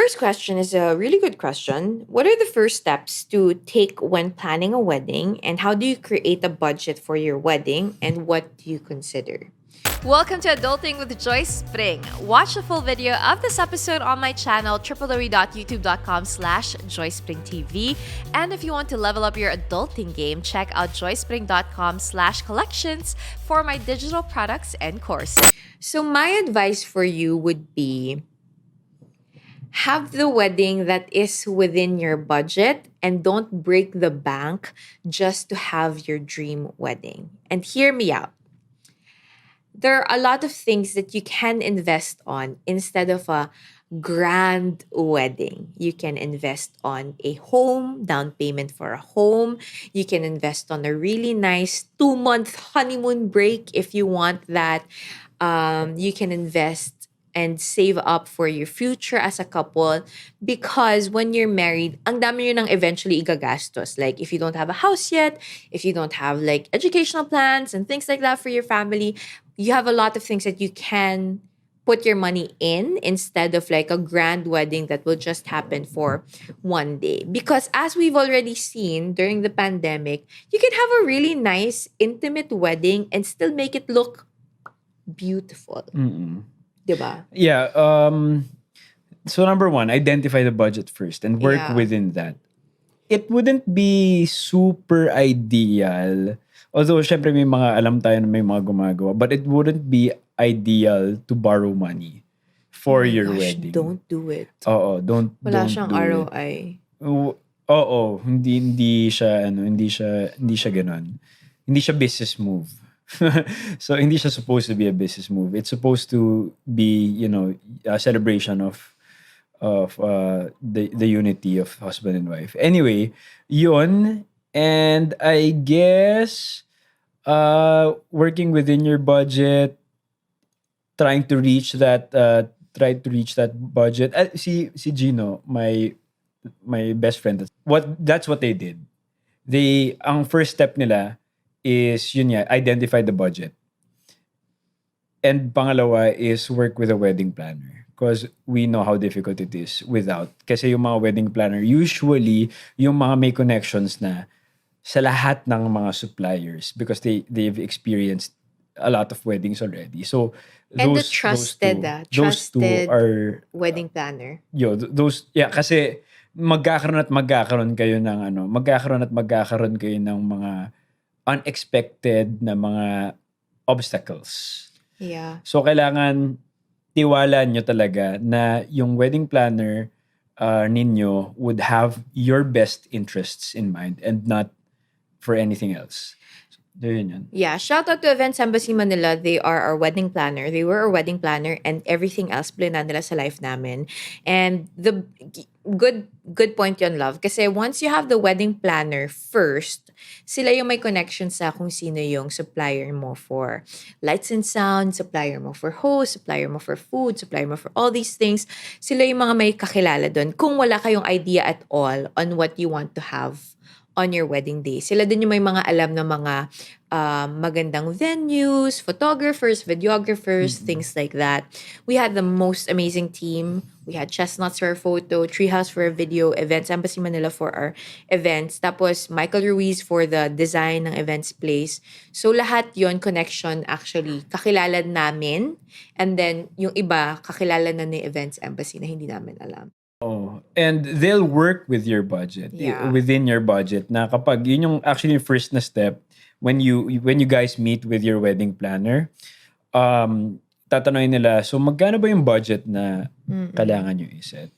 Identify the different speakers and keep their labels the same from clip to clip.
Speaker 1: first question is a really good question. What are the first steps to take when planning a wedding, and how do you create a budget for your wedding, and what do you consider?
Speaker 2: Welcome to Adulting with Joyce Pring. Watch the full video of this episode on my channel, www.youtube.com/JoycePringTV. And if you want to level up your adulting game, check out joycepring.com/collections for my digital products and courses.
Speaker 1: So, my advice for you would be have the wedding that is within your budget and don't break the bank just to have your dream wedding. And hear me out. There are a lot of things that you can invest on instead of a grand wedding. You can invest on a home, down payment for a home. You can invest on a really nice 2 month honeymoon break if you want that. You can invest and save up for your future as a couple, because when you're married, ang dami yun ang eventually igagastos. Like if you don't have a house yet, if you don't have like educational plans and things like that for your family, you have a lot of things that you can put your money in instead of like a grand wedding that will just happen for one day. Because as we've already seen during the pandemic, you can have a really nice, intimate wedding and still make it look beautiful. Diba?
Speaker 3: Yeah. So number one, identify the budget first and work
Speaker 1: Yeah.
Speaker 3: within that. It wouldn't be super ideal. Although, syempre may mga alam tayo na may mga gumagawa. But it wouldn't be ideal to borrow money for
Speaker 1: Oh my
Speaker 3: your
Speaker 1: gosh,
Speaker 3: wedding.
Speaker 1: don't do it.
Speaker 3: Oo, don't
Speaker 1: Wala
Speaker 3: don't
Speaker 1: siyang
Speaker 3: do it.
Speaker 1: ROI.
Speaker 3: Oo, hindi siya ganoon. Hindi siya business move. So hindi siya supposed to be a business move. It's supposed to be, a celebration of the unity of husband and wife. Anyway, yun, and I guess working within your budget, trying to reach that budget. Si Gino, my best friend, that's what they did. Ang first step nila is yun nga, identify the budget. And pangalawa is work with a wedding planner. Because we know how difficult it is without. Kasi yung mga wedding planner, usually, yung mga may connections na sa lahat ng mga suppliers because they've experienced a lot of weddings already. So,
Speaker 1: And the
Speaker 3: those
Speaker 1: trusted
Speaker 3: two are
Speaker 1: wedding planner.
Speaker 3: kasi magkakaroon kayo ng magkakaroon kayo ng mga unexpected na mga obstacles.
Speaker 1: Yeah.
Speaker 3: So kailangan tiwala nyo talaga na yung wedding planner ninyo would have your best interests in mind and not for anything else. So, yun.
Speaker 1: Yeah, shout out to Events Embassy Manila. They are our wedding planner. They were our wedding planner and everything else blinan nila sa life namin. And the good point yon, love. Kasi once you have the wedding planner first, sila yung may connection sa kung sino yung supplier mo for lights and sound, supplier mo for host, supplier mo for food, supplier mo for all these things. Sila yung mga may kakilala doon. Kung wala kayong idea at all on what you want to have on your wedding day. Sila din yung may mga alam na mga magandang venues, photographers, videographers, things like that. We had the most amazing team. We had Chestnuts for a photo, Treehouse for a video, Events Embassy Manila for our events. Tapos Michael Ruiz for the design ng events place. So lahat yon connection actually kakilala namin. And then yung iba kakilala na ni Events Embassy na hindi namin alam.
Speaker 3: Oh, and they'll work with your budget,
Speaker 1: Yeah.
Speaker 3: within your budget. Na kapag yun yung actually yung first na step when you guys meet with your wedding planner, tatanungin nila, so magkano ba yung budget na kailangan nyo iset?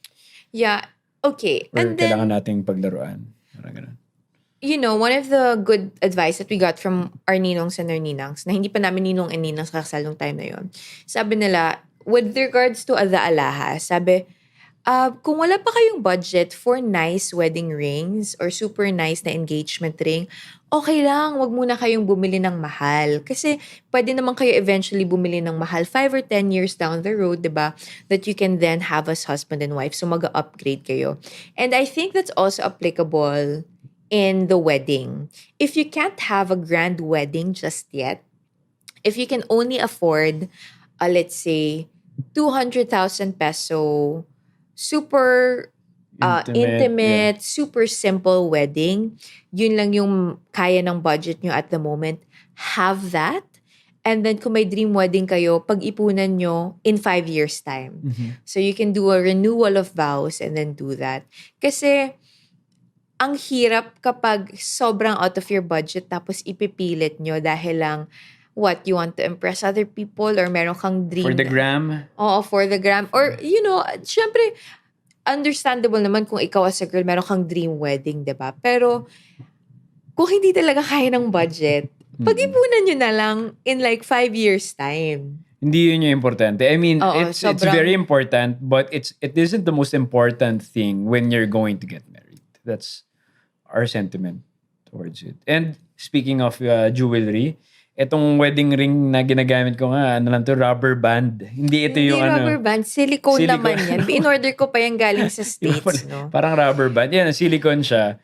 Speaker 1: Yeah, okay.
Speaker 3: Or
Speaker 1: And then,
Speaker 3: kailangan nating paglaruan? Parang ganun.
Speaker 1: one of the good advice that we got from our ninongs and our ninangs, na hindi pa namin ninong and ninangs kakasal nung time na yun, sabi nila, with regards to the alahas, sabi, kung wala pa kayong budget for nice wedding rings or super nice na engagement ring, okay lang, wag muna kayong bumili ng mahal. Kasi pwede naman kayo eventually bumili ng mahal 5 or 10 years down the road, diba? That you can then have as husband and wife. So mag-upgrade kayo. And I think that's also applicable in the wedding. If you can't have a grand wedding just yet, if you can only afford, let's say, 200,000 peso super
Speaker 3: Yeah.
Speaker 1: intimate, super simple wedding, yun lang yung kaya ng budget nyo at the moment, have that. And then kung may dream wedding kayo, pag-ipunan nyo in 5 years' time.
Speaker 3: Mhm.
Speaker 1: So you can do a renewal of vows and then do that. Kasi ang hirap kapag sobrang out of your budget tapos ipipilit nyo dahil lang what, you want to impress other people or meron kang dream.
Speaker 3: For the
Speaker 1: na-
Speaker 3: gram,
Speaker 1: Oo, for the gram. Or, syempre, understandable naman kung ikaw as a girl, meron kang dream wedding, 'di ba? Pero, kung hindi talaga kaya ng budget, pag-ipunan nyo na lang in like 5 years' time.
Speaker 3: hindi yun yung importante. I mean,
Speaker 1: Oo,
Speaker 3: it's
Speaker 1: sobrang-
Speaker 3: very important, but it isn't the most important thing when you're going to get married. That's our sentiment towards it. And speaking of jewelry, itong wedding ring na ginagamit ko nga, ano lang to, rubber band. Hindi ito
Speaker 1: Hindi
Speaker 3: yung
Speaker 1: rubber band, silicone naman yan. In-order ko pa yan galing sa
Speaker 3: Di ba
Speaker 1: States,
Speaker 3: pala-
Speaker 1: no?
Speaker 3: Parang rubber band. Yan, silicone siya.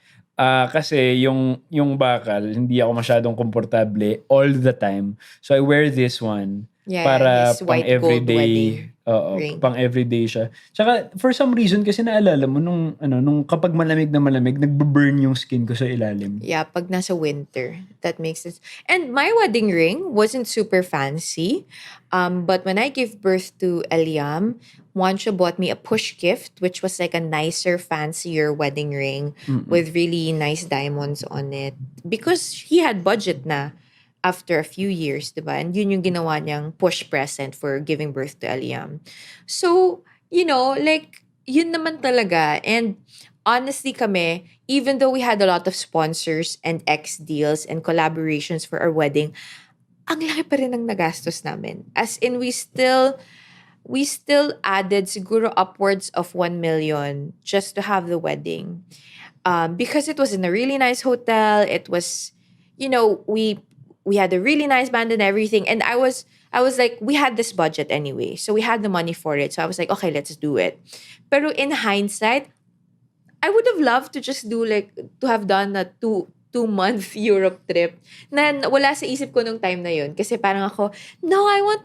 Speaker 3: Kasi yung bakal, hindi ako masyadong komportable all the time. So I wear this one
Speaker 1: Yeah,
Speaker 3: para
Speaker 1: his
Speaker 3: pang
Speaker 1: white gold
Speaker 3: everyday.
Speaker 1: wedding
Speaker 3: Oo,
Speaker 1: ring.
Speaker 3: pang everyday siya. Tsaka for some reason kasi naalala mo nung kapag malamig na malamig, nagbe-burn yung skin ko sa ilalim.
Speaker 1: Yeah, pag nasa winter. That makes sense. And my wedding ring wasn't super fancy. But when I gave birth to Eliam, Juancho bought me a push gift, which was like a nicer, fancier wedding ring with really nice diamonds on it. Because he had budget na after a few years, diba? And yun yung ginawa niyang push present for giving birth to Eliam. So, like, yun naman talaga. And honestly kami, even though we had a lot of sponsors and X deals and collaborations for our wedding, ang laki pa rin ng nagastos namin. As in, we still added siguro upwards of 1 million just to have the wedding. Because it was in a really nice hotel. It was, we had a really nice band and everything. And I was like, we had this budget anyway. So we had the money for it. So I was like, okay, let's do it. Pero in hindsight, I would have loved to just to have done a two-month Europe trip na wala sa isip ko nung time na yun. Kasi parang ako, no, I want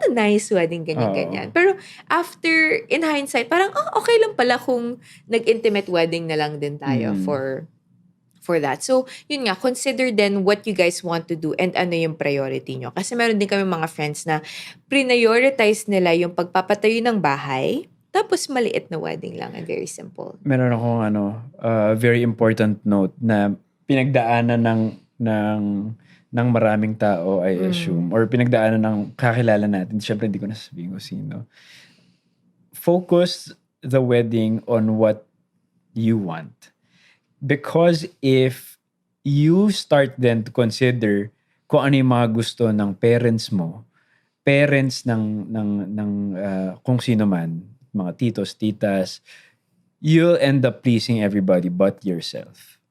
Speaker 1: a nice wedding, ganyan. Pero after, in hindsight, parang, okay lang pala kung nag-intimate wedding na lang din tayo for that. So, yun nga, consider then what you guys want to do and ano yung priority nyo. Kasi meron din kami mga friends na prioritize nila yung pagpapatayo ng bahay, tapos maliit na wedding lang and very simple.
Speaker 3: Meron akong very important note na pinagdaanan ng maraming tao, I assume, or pinagdaanan ng kakilala natin. Siyempre, hindi ko nasasabihin ko sino. Focus the wedding on what you want. Because if you start then to consider kung ano yung mga gusto ng parents mo, parents ng kung sino man, mga titos, titas, you'll end up pleasing everybody but yourself.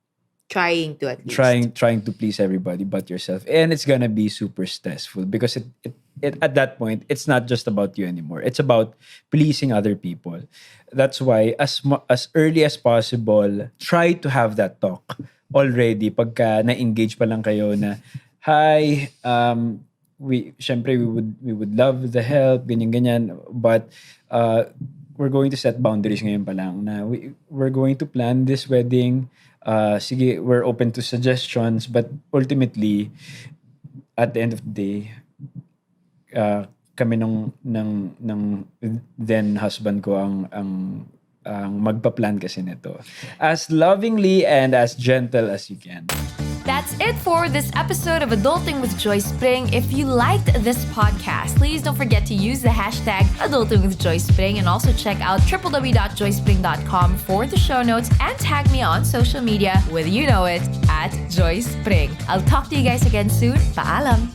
Speaker 1: Trying to at least.
Speaker 3: Trying to please everybody but yourself. And it's gonna be super stressful because it at that point, it's not just about you anymore. It's about pleasing other people. That's why as early as possible, try to have that talk already pagka na-engage pa lang kayo na, hi, we would love the help, ganyan, but we're going to set boundaries ngayon pa lang na we're going to plan this wedding. Sige, we're open to suggestions, but ultimately, at the end of the day, kami ng then husband ko ang magpa-plan kasi nito. As lovingly and as gentle as you can.
Speaker 2: That's it for this episode of Adulting with Joyce Pring. If you liked this podcast, please don't forget to use the hashtag Adulting with Joyce Pring and also check out www.joycepring.com for the show notes and tag me on social media with at Joyce Pring. I'll talk to you guys again soon. Paalam!